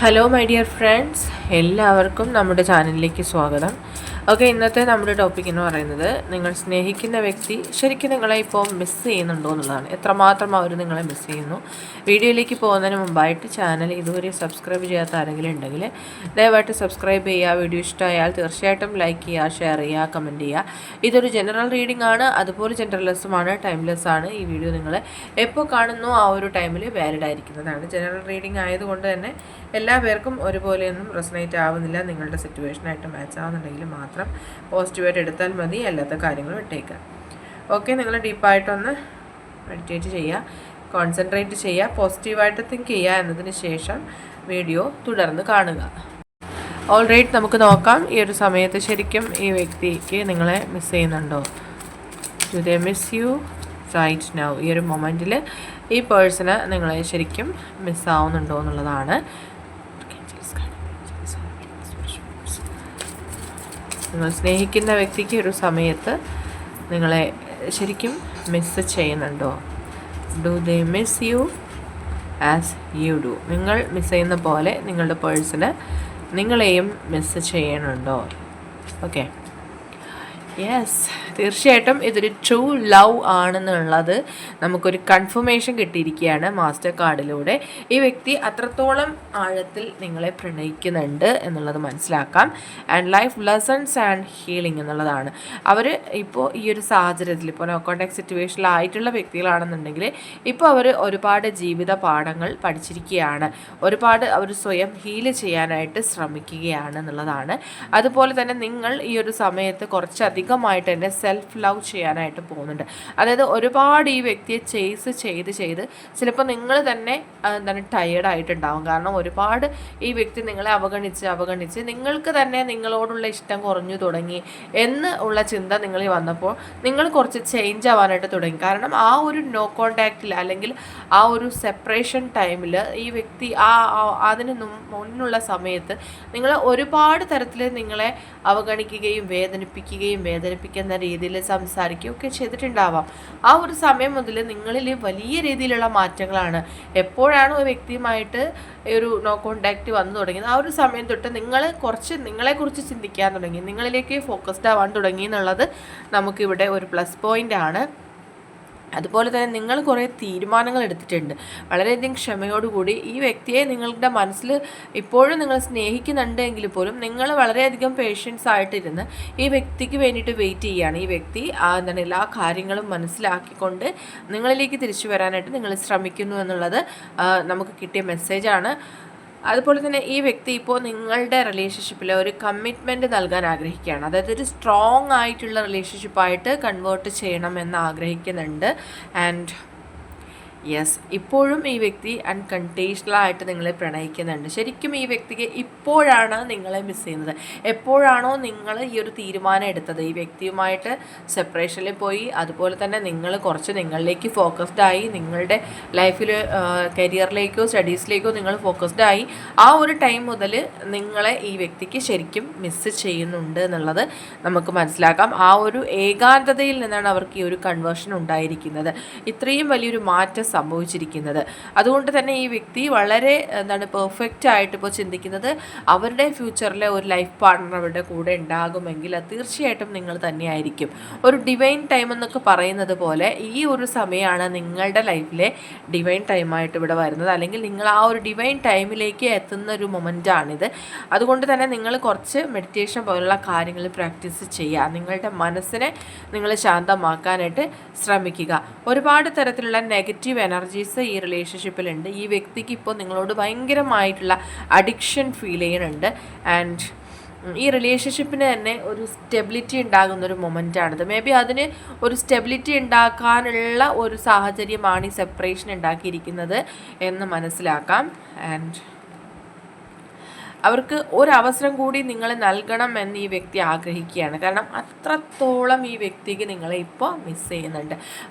Hello my dear friends, എല്ലാവർക്കും നമ്മുടെ ചാനലിലേക്ക് സ്വാഗതം. ഓക്കെ, ഇന്നത്തെ നമ്മുടെ ടോപ്പിക് എന്ന് പറയുന്നത് നിങ്ങൾ സ്നേഹിക്കുന്ന വ്യക്തി ശരിക്കും നിങ്ങളെ ഇപ്പോൾ മിസ് ചെയ്യുന്നുണ്ടോ എന്നുള്ളതാണ്. എത്രമാത്രം അവർ നിങ്ങളെ മിസ് ചെയ്യുന്നു. വീഡിയോയിലേക്ക് പോകുന്നതിന് മുമ്പായിട്ട് ചാനൽ ഇതുവരെ സബ്സ്ക്രൈബ് ചെയ്യാത്ത ആരെങ്കിലും ഉണ്ടെങ്കിൽ ദയവായിട്ട് സബ്സ്ക്രൈബ് ചെയ്യുക. വീഡിയോ ഇഷ്ടമായാൽ തീർച്ചയായിട്ടും ലൈക്ക് ചെയ്യുക, ഷെയർ ചെയ്യുക, കമൻറ്റ് ചെയ്യുക. ഇതൊരു ജനറൽ റീഡിംഗ് ആണ്, അതുപോലെ ജനറൽലെസ്സുമാണ്, ടൈംലെസ് ആണ്. ഈ വീഡിയോ നിങ്ങൾ എപ്പോൾ കാണുന്നു ആ ഒരു ടൈമിൽ വാലിഡ് ആയിരിക്കുന്നതാണ്. ജനറൽ റീഡിംഗ് ആയതുകൊണ്ട് തന്നെ എല്ലാ പേർക്കും ഒരുപോലെയൊന്നും റെസനേറ്റ് ആവുന്നില്ല. നിങ്ങളുടെ സിറ്റുവേഷനായിട്ട് മാച്ച് ആവുന്നുണ്ടെങ്കിൽ മാത്രം പോസിറ്റീവായിട്ട് എടുത്താൽ മതി, അല്ലാത്ത കാര്യങ്ങൾ വിട്ടേക്കാം. ഓക്കെ, നിങ്ങൾ ഡീപ്പായിട്ടൊന്ന് മെഡിറ്റേറ്റ് ചെയ്യുക, കോൺസെൻട്രേറ്റ് ചെയ്യുക, പോസിറ്റീവായിട്ട് തിങ്ക് ചെയ്യുക. എന്നതിന് ശേഷം വീഡിയോ തുടർന്ന് കാണുക. ഓൾറൈറ്റ്, നമുക്ക് നോക്കാം ഈ ഒരു സമയത്ത് ശരിക്കും ഈ വ്യക്തിക്ക് നിങ്ങളെ മിസ് ചെയ്യുന്നുണ്ടോ? Do they miss you right now? ഈ ഒരു മൊമെൻറ്റിൽ ഈ പേഴ്സണ് നിങ്ങളെ ശരിക്കും മിസ്സാവുന്നുണ്ടോ എന്നുള്ളതാണ്. നിങ്ങൾ സ്നേഹിക്കുന്ന വ്യക്തിക്ക് ഒരു സമയത്ത് നിങ്ങളെ ശരിക്കും മിസ് ചെയ്യുന്നുണ്ടോ? Do they miss U as you do? നിങ്ങൾ മിസ് ചെയ്യുന്ന പോലെ നിങ്ങളുടെ പേഴ്സണ് നിങ്ങളെയും മിസ് ചെയ്യണുണ്ടോ? ഓക്കെ, യെസ്, തീർച്ചയായിട്ടും ഇതൊരു ട്രൂ ലവ് ആണെന്നുള്ളത് നമുക്കൊരു കൺഫർമേഷൻ കിട്ടിയിരിക്കുകയാണ് മാസ്റ്റർ കാർഡിലൂടെ. ഈ വ്യക്തി അത്രത്തോളം ആഴത്തിൽ നിങ്ങളെ പ്രണയിക്കുന്നുണ്ട് എന്നുള്ളത് മനസ്സിലാക്കാം. And life lessons and healing എന്നുള്ളതാണ്. അവർ ഇപ്പോൾ ഈ ഒരു സാഹചര്യത്തിൽ, ഇപ്പോൾ നോ കോൺടാക്ട് സിറ്റുവേഷനിലായിട്ടുള്ള വ്യക്തികളാണെന്നുണ്ടെങ്കിൽ ഇപ്പോൾ അവർ ഒരുപാട് ജീവിത പാഠങ്ങൾ പഠിച്ചിരിക്കുകയാണ്. ഒരുപാട് അവർ സ്വയം ഹീല് ചെയ്യാനായിട്ട് ശ്രമിക്കുകയാണ് എന്നുള്ളതാണ്. അതുപോലെ തന്നെ നിങ്ങൾ ഈ ഒരു സമയത്ത് കുറച്ചധികമായിട്ട് തന്നെ സെൽഫ് ലവ് ചെയ്യാനായിട്ട് പോകുന്നുണ്ട്. അതായത് ഒരുപാട് ഈ വ്യക്തിയെ ചേസ് ചെയ്ത് ചിലപ്പോൾ നിങ്ങൾ തന്നെ എന്താണ് ടയേർഡായിട്ടുണ്ടാവും. കാരണം ഒരുപാട് ഈ വ്യക്തി നിങ്ങളെ അവഗണിച്ച് നിങ്ങൾക്ക് തന്നെ നിങ്ങളോടുള്ള ഇഷ്ടം കുറഞ്ഞു തുടങ്ങി എന്ന് ഉള്ള ചിന്ത നിങ്ങളിൽ വന്നപ്പോൾ നിങ്ങൾ കുറച്ച് ചേഞ്ച് ആവാനായിട്ട് തുടങ്ങി. കാരണം ആ ഒരു നോ കോണ്ടാക്റ്റിൽ അല്ലെങ്കിൽ ആ ഒരു സെപ്പറേഷൻ ടൈമിൽ ഈ വ്യക്തി അതിന് മുന്നുള്ള സമയത്ത് നിങ്ങൾ ഒരുപാട് തരത്തിൽ നിങ്ങളെ അവഗണിക്കുകയും വേദനിപ്പിക്കുന്ന രീതിയിൽ സംസാരിക്കുകയൊക്കെ ചെയ്തിട്ടുണ്ടാവാം. ആ ഒരു സമയം മുതൽ നിങ്ങളിൽ വലിയ രീതിയിലുള്ള മാറ്റങ്ങളാണ്. എപ്പോഴാണ് ഒരു വ്യക്തിയുമായിട്ട് ഒരു നോ കോണ്ടാക്റ്റ് വന്നു തുടങ്ങിയത്, ആ ഒരു സമയം തൊട്ട് നിങ്ങൾ കുറച്ച് നിങ്ങളെക്കുറിച്ച് ചിന്തിക്കാൻ തുടങ്ങി, നിങ്ങളിലേക്ക് ഫോക്കസ്ഡ് ആവാൻ തുടങ്ങി എന്നുള്ളത് നമുക്കിവിടെ ഒരു പ്ലസ് പോയിൻ്റ് ആണ്. അതുപോലെ തന്നെ നിങ്ങൾ കുറേ തീരുമാനങ്ങൾ എടുത്തിട്ടുണ്ട്. വളരെയധികം ക്ഷമയോടുകൂടി ഈ വ്യക്തിയെ നിങ്ങളുടെ മനസ്സിൽ ഇപ്പോഴും നിങ്ങൾ സ്നേഹിക്കുന്നുണ്ട് എങ്കിൽ പോലും നിങ്ങൾ വളരെയധികം പേഷ്യൻസ് ആയിട്ടിരുന്ന് ഈ വ്യക്തിക്ക് വേണ്ടിയിട്ട് വെയിറ്റ് ചെയ്യുകയാണ്. ഈ വ്യക്തി എന്താണ് എല്ലാ കാര്യങ്ങളും മനസ്സിലാക്കിക്കൊണ്ട് നിങ്ങളിലേക്ക് തിരിച്ചു വരാനായിട്ട് നിങ്ങൾ ശ്രമിക്കുന്നു എന്നുള്ളത് നമുക്ക് കിട്ടിയ മെസ്സേജാണ്. അതുപോലെ തന്നെ ഈ വ്യക്തി ഇപ്പോൾ നിങ്ങളുടെ റിലേഷൻഷിപ്പിൽ ഒരു കമ്മിറ്റ്മെൻറ്റ് നൽകാൻ ആഗ്രഹിക്കുകയാണ്. അതായത് ഒരു സ്ട്രോങ് ആയിട്ടുള്ള റിലേഷൻഷിപ്പായിട്ട് കൺവേർട്ട് ചെയ്യണമെന്ന് ആഗ്രഹിക്കുന്നുണ്ട്. ആൻഡ് യെസ്, ഇപ്പോഴും ഈ വ്യക്തി അൺകണ്ടീഷണലായിട്ട് നിങ്ങളെ പ്രണയിക്കുന്നുണ്ട്. ശരിക്കും ഈ വ്യക്തിക്ക് ഇപ്പോഴാണ് നിങ്ങളെ മിസ് ചെയ്യുന്നത്. എപ്പോഴാണോ നിങ്ങൾ ഈ ഒരു തീരുമാനം എടുത്തത്, ഈ വ്യക്തിയുമായിട്ട് സെപ്പറേഷനിൽ പോയി, അതുപോലെ തന്നെ നിങ്ങൾ കുറച്ച് നിങ്ങളിലേക്ക് ഫോക്കസ്ഡ് ആയി, നിങ്ങളുടെ ലൈഫിൽ കരിയറിലേക്കോ സ്റ്റഡീസിലേക്കോ നിങ്ങൾ ഫോക്കസ്ഡ് ആയി, ആ ഒരു ടൈം മുതൽ നിങ്ങളെ ഈ വ്യക്തിക്ക് ശരിക്കും മിസ് ചെയ്യുന്നുണ്ട് എന്നുള്ളത് നമുക്ക് മനസ്സിലാക്കാം. ആ ഒരു ഏകാന്തതയിൽ നിന്നാണ് അവർക്ക് ഈ ഒരു കൺവേർഷൻ ഉണ്ടായിരിക്കുന്നത്, ഇത്രയും വലിയൊരു മാറ്റം സംഭവിച്ചിരിക്കുന്നത്. അതുകൊണ്ട് തന്നെ ഈ വ്യക്തി വളരെ പെർഫെക്റ്റ് ആയിട്ട് ഇപ്പോൾ ചിന്തിക്കുന്നത് അവരുടെ ഫ്യൂച്ചറിലെ ഒരു ലൈഫ് പാർട്ണർ അവരുടെ കൂടെ ഉണ്ടാകുമെങ്കിൽ അത് തീർച്ചയായിട്ടും നിങ്ങൾ തന്നെയായിരിക്കും. ഒരു ഡിവൈൻ ടൈം എന്നൊക്കെ പറയുന്നത് പോലെ ഈ ഒരു സമയമാണ് നിങ്ങളുടെ ലൈഫിലെ ഡിവൈൻ ടൈമായിട്ട് ഇവിടെ വരുന്നത്, അല്ലെങ്കിൽ നിങ്ങൾ ആ ഒരു ഡിവൈൻ ടൈമിലേക്ക് എത്തുന്ന ഒരു മൊമെൻ്റാണിത്. അതുകൊണ്ട് തന്നെ നിങ്ങൾ കുറച്ച് മെഡിറ്റേഷൻ പോലുള്ള കാര്യങ്ങൾ പ്രാക്ടീസ് ചെയ്യുക. നിങ്ങളുടെ മനസ്സിനെ നിങ്ങൾ ശാന്തമാക്കാനായിട്ട് ശ്രമിക്കുക. ഒരുപാട് തരത്തിലുള്ള നെഗറ്റീവ് എനർജീസ് ഈ റിലേഷൻഷിപ്പിലുണ്ട്. ഈ വ്യക്തിക്ക് ഇപ്പോൾ നിങ്ങളോട് ഭയങ്കരമായിട്ടുള്ള അഡിക്ഷൻ ഫീൽ ചെയ്യുന്നുണ്ട്. ആൻഡ് ഈ റിലേഷൻഷിപ്പിന് തന്നെ ഒരു സ്റ്റെബിലിറ്റി ഉണ്ടാകുന്നൊരു മൊമെൻ്റാണിത്. മേ ബി അതിന് ഒരു സ്റ്റെബിലിറ്റി ഉണ്ടാക്കാനുള്ള ഒരു സാഹചര്യമാണ് ഈ സെപ്പറേഷൻ ഉണ്ടാക്കിയിരിക്കുന്നത് എന്ന് മനസ്സിലാക്കാം. ആൻഡ് അവർക്ക് ഒരവസരം കൂടി നിങ്ങൾ നൽകണം എന്ന് ഈ വ്യക്തി ആഗ്രഹിക്കുകയാണ്. കാരണം അത്രത്തോളം ഈ വ്യക്തിക്ക് നിങ്ങളെ ഇപ്പോൾ മിസ് ചെയ്യുന്നുണ്ട്.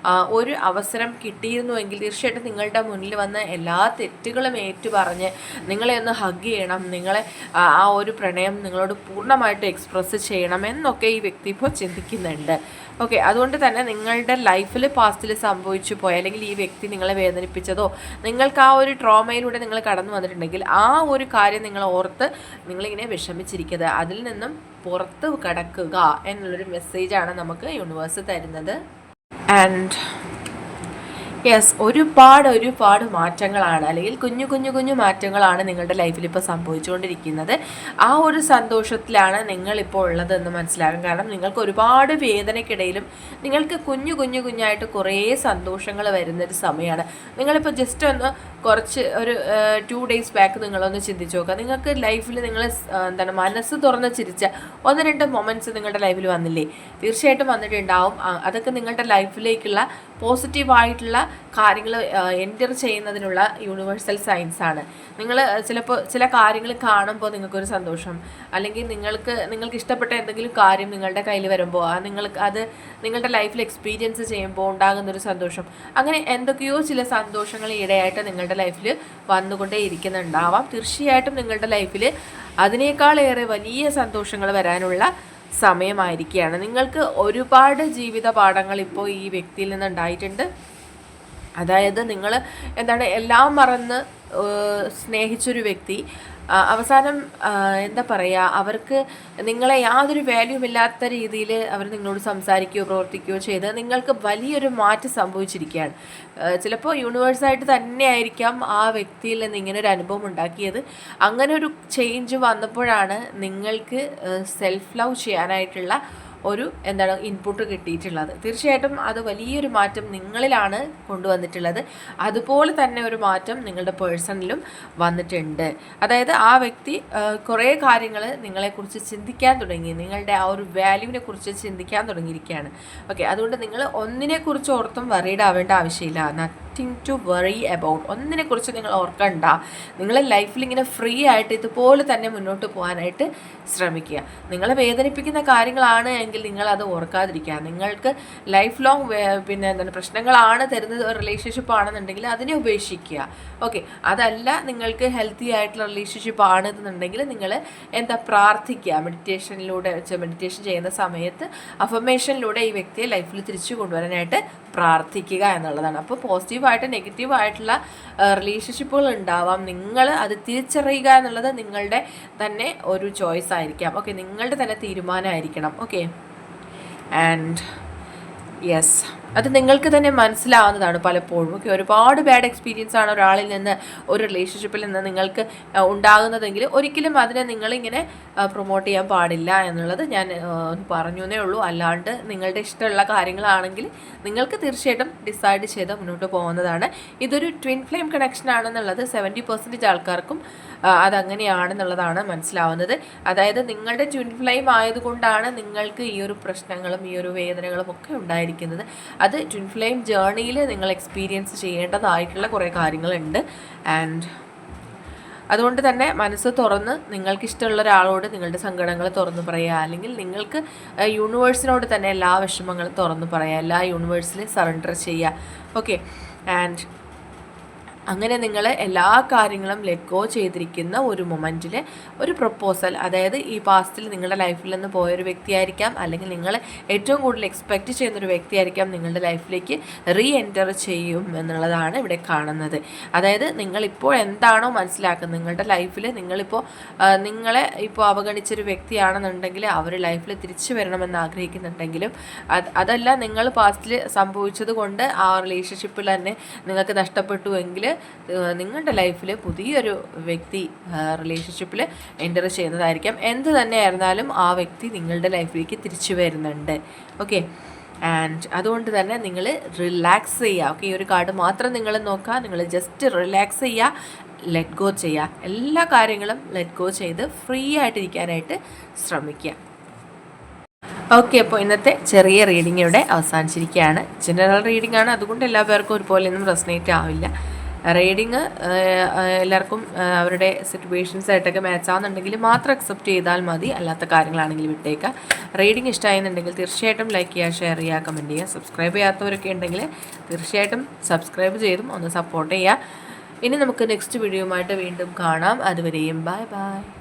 ഒരു അവസരം കിട്ടിയിരുന്നുവെങ്കിൽ തീർച്ചയായിട്ടും നിങ്ങളുടെ മുന്നിൽ വന്ന് എല്ലാ തെറ്റുകളും ഏറ്റുപറഞ്ഞ് നിങ്ങളെ ഒന്ന് ഹഗ് ചെയ്യണം, നിങ്ങളെ ആ ഒരു പ്രണയം നിങ്ങളോട് പൂർണ്ണമായിട്ട് എക്സ്പ്രസ് ചെയ്യണം എന്നൊക്കെ ഈ വ്യക്തി ഇപ്പോൾ ചിന്തിക്കുന്നുണ്ട്. ഓക്കെ, അതുകൊണ്ട് തന്നെ നിങ്ങളുടെ ലൈഫിൽ പാസ്റ്റിൽ സംഭവിച്ചു പോയ അല്ലെങ്കിൽ ഈ വ്യക്തി നിങ്ങളെ വേദനിപ്പിച്ചതോ നിങ്ങൾക്ക് ആ ഒരു ട്രോമയിലൂടെ നിങ്ങൾ കടന്നു വന്നിട്ടുണ്ടെങ്കിൽ ആ ഒരു കാര്യം നിങ്ങൾ ഓർത്ത് നിങ്ങളിങ്ങനെ വിഷമിച്ചിരിക്കുന്നത്, അതിൽ നിന്നും പുറത്ത് കടക്കുക എന്നുള്ളൊരു മെസ്സേജാണ് നമുക്ക് യൂണിവേഴ്സ് തരുന്നത്. ആൻഡ് യെസ്, ഒരുപാട് മാറ്റങ്ങളാണ്, അല്ലെങ്കിൽ കുഞ്ഞു മാറ്റങ്ങളാണ് നിങ്ങളുടെ ലൈഫിൽ ഇപ്പോൾ സംഭവിച്ചുകൊണ്ടിരിക്കുന്നത്. ആ ഒരു സന്തോഷത്തിലാണ് നിങ്ങളിപ്പോൾ ഉള്ളതെന്ന് മനസ്സിലാകും. കാരണം നിങ്ങൾക്ക് ഒരുപാട് വേദനയ്ക്കിടയിലും നിങ്ങൾക്ക് കുഞ്ഞായിട്ട് കുറേ സന്തോഷങ്ങൾ വരുന്നൊരു സമയമാണ്. നിങ്ങളിപ്പോൾ ജസ്റ്റ് ഒന്ന് ഒരു 2 days ബാക്ക് നിങ്ങളൊന്ന് ചിന്തിച്ച് നോക്കുക. നിങ്ങൾക്ക് ലൈഫിൽ നിങ്ങൾ മനസ്സ് തുറന്ന് ചിരിച്ച 1-2 മൊമെൻറ്റ്സ് നിങ്ങളുടെ ലൈഫിൽ വന്നില്ലേ? തീർച്ചയായിട്ടും വന്നിട്ടുണ്ടാവും. അതൊക്കെ നിങ്ങളുടെ ലൈഫിലേക്കുള്ള പോസിറ്റീവായിട്ടുള്ള കാര്യങ്ങൾ എൻ്റർ ചെയ്യുന്നതിനുള്ള യൂണിവേഴ്സൽ സയൻസ് ആണ്. നിങ്ങൾ ചിലപ്പോൾ ചില കാര്യങ്ങൾ കാണുമ്പോൾ നിങ്ങൾക്കൊരു സന്തോഷം, അല്ലെങ്കിൽ നിങ്ങൾക്ക് ഇഷ്ടപ്പെട്ട എന്തെങ്കിലും കാര്യം നിങ്ങളുടെ കയ്യിൽ വരുമ്പോൾ അത് നിങ്ങളുടെ ലൈഫിൽ എക്സ്പീരിയൻസ് ചെയ്യുമ്പോൾ ഉണ്ടാകുന്നൊരു സന്തോഷം, അങ്ങനെ എന്തൊക്കെയോ ചില സന്തോഷങ്ങൾ ഈടെയായിട്ട് നിങ്ങളുടെ ലൈഫിൽ വന്നുകൊണ്ടേ ഇരിക്കുന്നുണ്ടാവാം. തീർച്ചയായിട്ടും നിങ്ങളുടെ ലൈഫിൽ അതിനേക്കാളേറെ വലിയ സന്തോഷങ്ങൾ വരാനുള്ള സമയമായിരിക്കുകയാണ്. നിങ്ങൾക്ക് ഒരുപാട് ജീവിത പാഠങ്ങൾ ഇപ്പോൾ ഈ വ്യക്തിയിൽ നിന്നുണ്ടായിട്ടുണ്ട്. അതായത് നിങ്ങൾ എല്ലാം മറന്ന് സ്നേഹിച്ചൊരു വ്യക്തി അവസാനം എന്താ പറയുക, അവർക്ക് നിങ്ങളെ യാതൊരു വാല്യൂമില്ലാത്ത രീതിയിൽ അവർ നിങ്ങളോട് സംസാരിക്കുകയോ പ്രവർത്തിക്കുകയോ ചെയ്ത് നിങ്ങൾക്ക് വലിയൊരു മാറ്റം സംഭവിച്ചിരിക്കുകയാണ്. ചിലപ്പോൾ യൂണിവേഴ്സായിട്ട് തന്നെ ആയിരിക്കാം ആ വ്യക്തിയിൽ നിന്ന് ഇങ്ങനെ ഒരു അനുഭവം ഉണ്ടാക്കിയത്. അങ്ങനെ ഒരു ചേഞ്ച് വന്നപ്പോഴാണ് നിങ്ങൾക്ക് സെൽഫ് ലവ് ചെയ്യാനായിട്ടുള്ള ഒരു ഇൻപുട്ട് കിട്ടിയിട്ടുള്ളത്. തീർച്ചയായിട്ടും അത് വലിയൊരു മാറ്റം നിങ്ങളിലാണ് കൊണ്ടുവന്നിട്ടുള്ളത്. അതുപോലെ തന്നെ ഒരു മാറ്റം നിങ്ങളുടെ പേഴ്സണിലും വന്നിട്ടുണ്ട്. അതായത് ആ വ്യക്തി കുറേ കാര്യങ്ങൾ നിങ്ങളെക്കുറിച്ച് ചിന്തിക്കാൻ തുടങ്ങി, നിങ്ങളുടെ ആ ഒരു വാല്യൂവിനെ കുറിച്ച് ചിന്തിക്കാൻ തുടങ്ങിയിരിക്കുകയാണ്. ഓക്കെ, അതുകൊണ്ട് നിങ്ങൾ ഒന്നിനെക്കുറിച്ച് ഓർത്തും വറീഡ് ആവേണ്ട ആവശ്യമില്ല. Nothing to worry about. ഒന്നിനെക്കുറിച്ച് നിങ്ങൾ ഓർക്കണ്ട. നിങ്ങളെ ലൈഫിൽ ഇങ്ങനെ ഫ്രീ ആയിട്ട് ഇതുപോലെ തന്നെ മുന്നോട്ട് പോകാനായിട്ട് ശ്രമിക്കുക. നിങ്ങളെ വേദനിപ്പിക്കുന്ന കാര്യങ്ങളാണ് എങ്കിൽ നിങ്ങളത് ഓർക്കാതിരിക്കുക. നിങ്ങൾക്ക് ലൈഫ് ലോങ് പ്രശ്നങ്ങളാണ് തരുന്നത് റിലേഷൻഷിപ്പ് ആണെന്നുണ്ടെങ്കിൽ അതിനെ ഉപേക്ഷിക്കുക. ഓക്കെ, അതല്ല നിങ്ങൾക്ക് ഹെൽത്തി ആയിട്ടുള്ള റിലേഷൻഷിപ്പ് ആണെന്നുണ്ടെങ്കിൽ നിങ്ങൾ പ്രാർത്ഥിക്കുക. മെഡിറ്റേഷൻ ചെയ്യുന്ന സമയത്ത് അഫർമേഷനിലൂടെ ഈ വ്യക്തിയെ ലൈഫിൽ തിരിച്ചു കൊണ്ടുവരാനായിട്ട് പ്രാർത്ഥിക്കുക എന്നുള്ളതാണ്. അപ്പോൾ പോസിറ്റീവായിട്ട് നെഗറ്റീവായിട്ടുള്ള റിലേഷൻഷിപ്പുകൾ ഉണ്ടാവാം. നിങ്ങൾ അത് തിരിച്ചറിയുക എന്നുള്ളത് നിങ്ങളുടെ തന്നെ ഒരു ചോയ്സ് ആയിരിക്കാം. ഓക്കെ, നിങ്ങളുടെ തന്നെ തീരുമാനമായിരിക്കണം. ഓക്കെ, ആൻഡ് യെസ്, അത് നിങ്ങൾക്ക് തന്നെ മനസ്സിലാവുന്നതാണ് പലപ്പോഴും. ഓക്കെ, ഒരുപാട് ബാഡ് എക്സ്പീരിയൻസ് ആണ് ഒരാളിൽ നിന്ന്, ഒരു റിലേഷൻഷിപ്പിൽ നിന്ന് നിങ്ങൾക്ക് ഉണ്ടാകുന്നതെങ്കിൽ ഒരിക്കലും അതിനെ നിങ്ങളിങ്ങനെ പ്രൊമോട്ട് ചെയ്യാൻ പാടില്ല എന്നുള്ളത് ഞാൻ പറഞ്ഞു എന്നേ ഉള്ളൂ. അല്ലാണ്ട് നിങ്ങളുടെ ഇഷ്ടമുള്ള കാര്യങ്ങളാണെങ്കിൽ നിങ്ങൾക്ക് തീർച്ചയായിട്ടും ഡിസൈഡ് ചെയ്ത് മുന്നോട്ട് പോകുന്നതാണ്. ഇതൊരു ട്വിൻ ഫ്ലെയിം കണക്ഷൻ ആണെന്നുള്ളത് 70% ആൾക്കാർക്കും അതങ്ങനെയാണെന്നുള്ളതാണ് മനസ്സിലാവുന്നത്. അതായത് നിങ്ങളുടെ ട്വിൻ ഫ്ലെയിം ആയതുകൊണ്ടാണ് നിങ്ങൾക്ക് ഈ ഒരു പ്രശ്നങ്ങളും ഈ ഒരു വേദനകളും ഒക്കെ ഉണ്ടായിരിക്കുന്നത്. അത് ട്വിൻ ഫ്ലെയിം ജേർണിയിൽ നിങ്ങൾ എക്സ്പീരിയൻസ് ചെയ്യേണ്ടതായിട്ടുള്ള കുറേ കാര്യങ്ങളുണ്ട്. ആൻഡ് അതുകൊണ്ട് തന്നെ മനസ്സ് തുറന്ന് നിങ്ങൾക്കിഷ്ടമുള്ള ഒരാളോട് നിങ്ങളുടെ സങ്കടങ്ങൾ തുറന്നു പറയുക, അല്ലെങ്കിൽ നിങ്ങൾക്ക് യൂണിവേഴ്സിനോട് തന്നെ എല്ലാ വിഷമങ്ങളും തുറന്നു പറയുക, എല്ലാ യൂണിവേഴ്സിലും സറണ്ടർ ചെയ്യുക. ഓക്കെ, ആൻഡ് അങ്ങനെ നിങ്ങൾ എല്ലാ കാര്യങ്ങളും ലെറ്റ് ഗോ ചെയ്തിരിക്കുന്ന ഒരു മൊമെൻറ്റിൽ ഒരു പ്രൊപ്പോസൽ, അതായത് ഈ പാസ്റ്റിൽ നിങ്ങളുടെ ലൈഫിൽ നിന്ന് പോയൊരു വ്യക്തിയായിരിക്കാം, അല്ലെങ്കിൽ നിങ്ങൾ ഏറ്റവും കൂടുതൽ എക്സ്പെക്റ്റ് ചെയ്യുന്നൊരു വ്യക്തിയായിരിക്കാം നിങ്ങളുടെ ലൈഫിലേക്ക് റീ എൻറ്റർ ചെയ്യും എന്നുള്ളതാണ് ഇവിടെ കാണുന്നത്. അതായത് നിങ്ങളിപ്പോൾ എന്താണോ മനസ്സിലാക്കുന്നത്, നിങ്ങളുടെ ലൈഫിൽ നിങ്ങളെ അവഗണിച്ചൊരു വ്യക്തിയാണെന്നുണ്ടെങ്കിൽ അവർ ലൈഫിൽ തിരിച്ചു വരണമെന്ന് ആഗ്രഹിക്കുന്നുണ്ടെങ്കിലും അതല്ല നിങ്ങൾ പാസ്റ്റിൽ സംഭവിച്ചത് കൊണ്ട് ആ റിലേഷൻഷിപ്പിൽ തന്നെ നിങ്ങൾക്ക് നഷ്ടപ്പെട്ടുവെങ്കിൽ നിങ്ങളുടെ ലൈഫിൽ പുതിയൊരു വ്യക്തി റിലേഷൻഷിപ്പിൽ എൻ്റർ ചെയ്യുന്നതായിരിക്കാം. എന്ത് തന്നെയായിരുന്നാലും ആ വ്യക്തി നിങ്ങളുടെ ലൈഫിലേക്ക് തിരിച്ചു വരുന്നുണ്ട്. ഓക്കെ, ആൻഡ് അതുകൊണ്ട് തന്നെ നിങ്ങൾ റിലാക്സ് ചെയ്യുക. ഓക്കെ, ഈ ഒരു കാർഡ് മാത്രം നിങ്ങൾ നോക്കുക, നിങ്ങൾ ജസ്റ്റ് റിലാക്സ് ചെയ്യുക, ലെറ്റ് ഗോ ചെയ്യുക. എല്ലാ കാര്യങ്ങളും ലെറ്റ് ഗോ ചെയ്ത് ഫ്രീ ആയിട്ടിരിക്കാനായിട്ട് ശ്രമിക്കുക. ഓക്കെ, അപ്പോൾ ഇന്നത്തെ ചെറിയ റീഡിംഗ് ഇവിടെ അവസാനിച്ചിരിക്കുകയാണ്. ജനറൽ റീഡിംഗ് ആണ്, അതുകൊണ്ട് എല്ലാ പേർക്കും ഒരുപോലെയൊന്നും റെസനേറ്റ് ആവില്ല. റീഡിങ് എല്ലാവർക്കും അവരുടെ സിറ്റുവേഷൻസായിട്ടൊക്കെ മാച്ച് ആവുന്നുണ്ടെങ്കിൽ മാത്രം അക്സെപ്റ്റ് ചെയ്താൽ മതി, അല്ലാത്ത കാര്യങ്ങളാണെങ്കിൽ വിട്ടേക്കുക. റീഡിങ് ഇഷ്ടമായെന്നുണ്ടെങ്കിൽ തീർച്ചയായിട്ടും ലൈക്ക് ചെയ്യുക, ഷെയർ ചെയ്യുക, കമൻറ്റ് ചെയ്യുക. സബ്സ്ക്രൈബ് ചെയ്യാത്തവരൊക്കെ ഉണ്ടെങ്കിൽ തീർച്ചയായിട്ടും സബ്സ്ക്രൈബ് ചെയ്തും ഒന്ന് സപ്പോർട്ട് ചെയ്യുക. ഇനി നമുക്ക് നെക്സ്റ്റ് വീഡിയോയുമായിട്ട് വീണ്ടും കാണാം. അതുവരെയും ബൈ ബൈ.